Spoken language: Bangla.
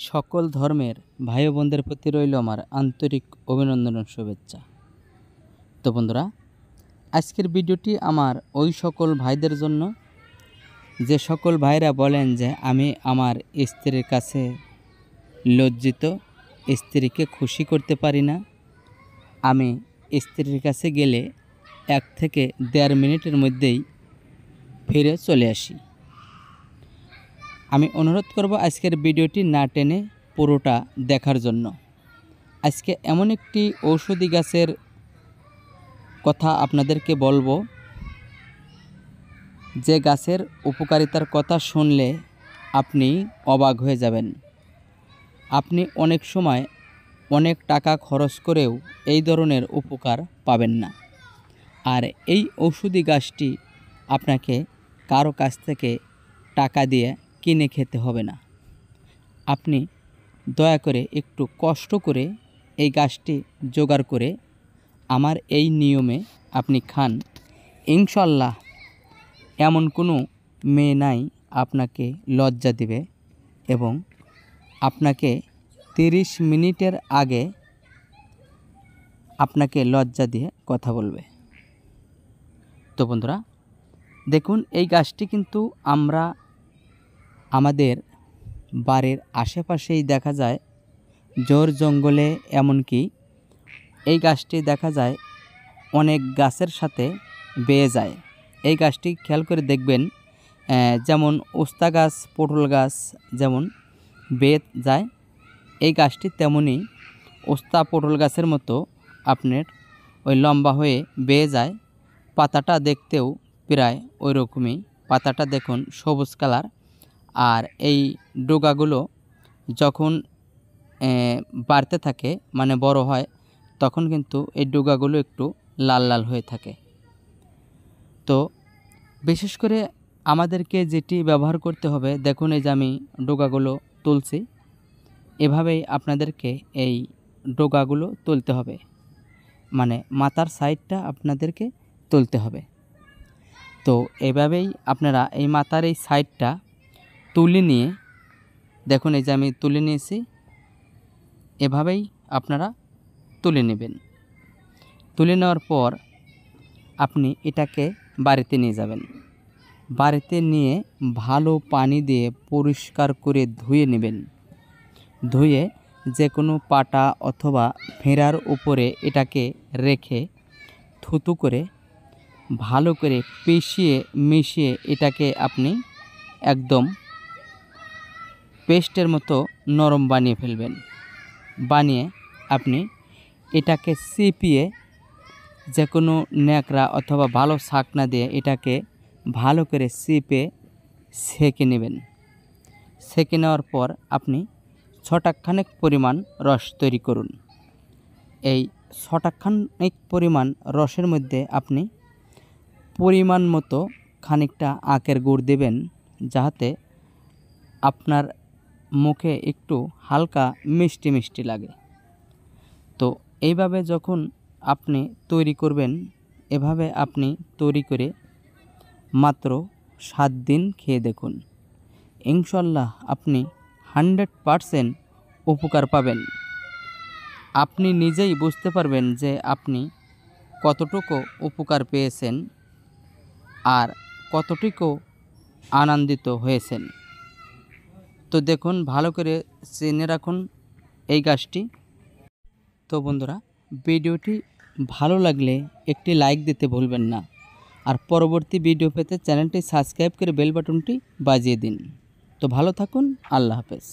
সকল ধর্মের ভাই ও বোনদের প্রতি রইল আমার আন্তরিক অভিনন্দন ও শুভেচ্ছা। তো বন্ধুরা, আজকের ভিডিওটি আমার ওই সকল ভাইদের জন্য যে সকল ভাইরা বলেন যে আমি আমার স্ত্রীর কাছে লজ্জিত, স্ত্রীকে খুশি করতে পারি না, আমি স্ত্রীর কাছে গেলে 1 থেকে 1.5 মিনিটের মধ্যেই ফিরে চলে আসি। আমি অনুরোধ করব আজকের ভিডিওটি না টেনে পুরোটা দেখার জন্য। আজকে এমন একটি ঔষধি গাছের কথা আপনাদেরকে বলবো, যে গাছের উপকারিতার কথা শুনলে আপনি অবাক হয়ে যাবেন। আপনি অনেক সময় অনেক টাকা খরচ করেও এই ধরনের উপকার পাবেন না। আর এই ঔষধি গাছটি আপনাকে কারো কাছ থেকে টাকা দিয়ে কিনে খেতে হবে না। আপনি দয়া করে একটু কষ্ট করে এই গাছটি জোগাড় করে আমার এই নিয়মে আপনি খান। ইনশাল্লাহ এমন কোনো মেয়ে নাই আপনাকে লজ্জা দিবে এবং আপনাকে 30 মিনিটের আগে আপনাকে লজ্জা দিয়ে কথা বলবে। তো বন্ধুরা দেখুন, এই গাছটি কিন্তু আমরা আমাদের বাড়ির আশেপাশেই দেখা যায়, জোর জঙ্গলে, এমনকি এই গাছটি দেখা যায় অনেক গাছের সাথে বেয়ে যায়। এই গাছটি খেয়াল করে দেখবেন, যেমন উস্তা গাছ, পটল গাছ যেমন বেয়ে যায়, এই গাছটি তেমনই উস্তা পটল গাছের মতো আপনার ওই লম্বা হয়ে বেয়ে যায়। পাতাটা দেখতেও প্রায় ওই রকমই। পাতাটা দেখুন সবুজ কালার। আর এই ডোগাগুলো যখন বাড়তে থাকে, মানে বড় হয়, তখন কিন্তু এই ডোগাগুলো একটু লাল লাল হয়ে থাকে। তো বিশেষ করে আমাদেরকে যেটি ব্যবহার করতে হবে, দেখুন এই যে আমি ডোগাগুলো তুলছি, এভাবেই আপনাদেরকে এই ডোগাগুলো তুলতে হবে, মানে মাথার সাইডটা আপনাদেরকে তুলতে হবে। তো এভাবেই আপনারা এই মাথার এই সাইডটা তুলে নিয়ে, দেখুন এই যে আমি তুলে নিয়েছি, এভাবেই আপনারা তুলে নেবেন। তুলে নেওয়ার পর আপনি এটাকে বাড়িতে নিয়ে যাবেন। বাড়িতে নিয়ে ভালো পানি দিয়ে পরিষ্কার করে ধুয়ে নেবেন। ধুয়ে যে কোনো পাটা অথবা ফেরার উপরে এটাকে রেখে থুতু করে ভালো করে মিশিয়ে এটাকে আপনি একদম পেস্টের মতো নরম বানিয়ে ফেলবেন। বানিয়ে আপনি এটাকে চিপিয়ে যে কোনো ন্যাকড়া অথবা ভালো ছাকনা দিয়ে এটাকে ভালো করে চিপে সেঁকে নেবেন। সেঁকে নেওয়ার পর আপনি 6 টাখানেক পরিমাণ রস তৈরি করুন। এই 6 টাখানেক পরিমাণ রসের মধ্যে আপনি পরিমাণ মতো খানিকটা আখের গুড় দেবেন, যাতে আপনার মুখে একটু হালকা মিষ্টি মিষ্টি লাগে। তো এইভাবে যখন আপনি তৈরি করবেন, এভাবে আপনি তৈরি করে মাত্র 7 দিন খেয়ে দেখুন। ইনশাল্লাহ আপনি 100% উপকার পাবেন। আপনি নিজেই বুঝতে পারবেন যে আপনি কতটুকু উপকার পেয়েছেন আর কতটুকু আনন্দিত হয়েছেন। তো দেখুন, ভালো করে চিনে রাখুন এই গাছটি। তো বন্ধুরা, ভিডিওটি ভালো লাগলে একটি লাইক দিতে ভুলবেন না। আর পরবর্তী ভিডিও পেতে চ্যানেলটি সাবস্ক্রাইব করে বেল বাটনটি বাজিয়ে দিন। তো ভালো থাকুন, আল্লাহ হাফেজ।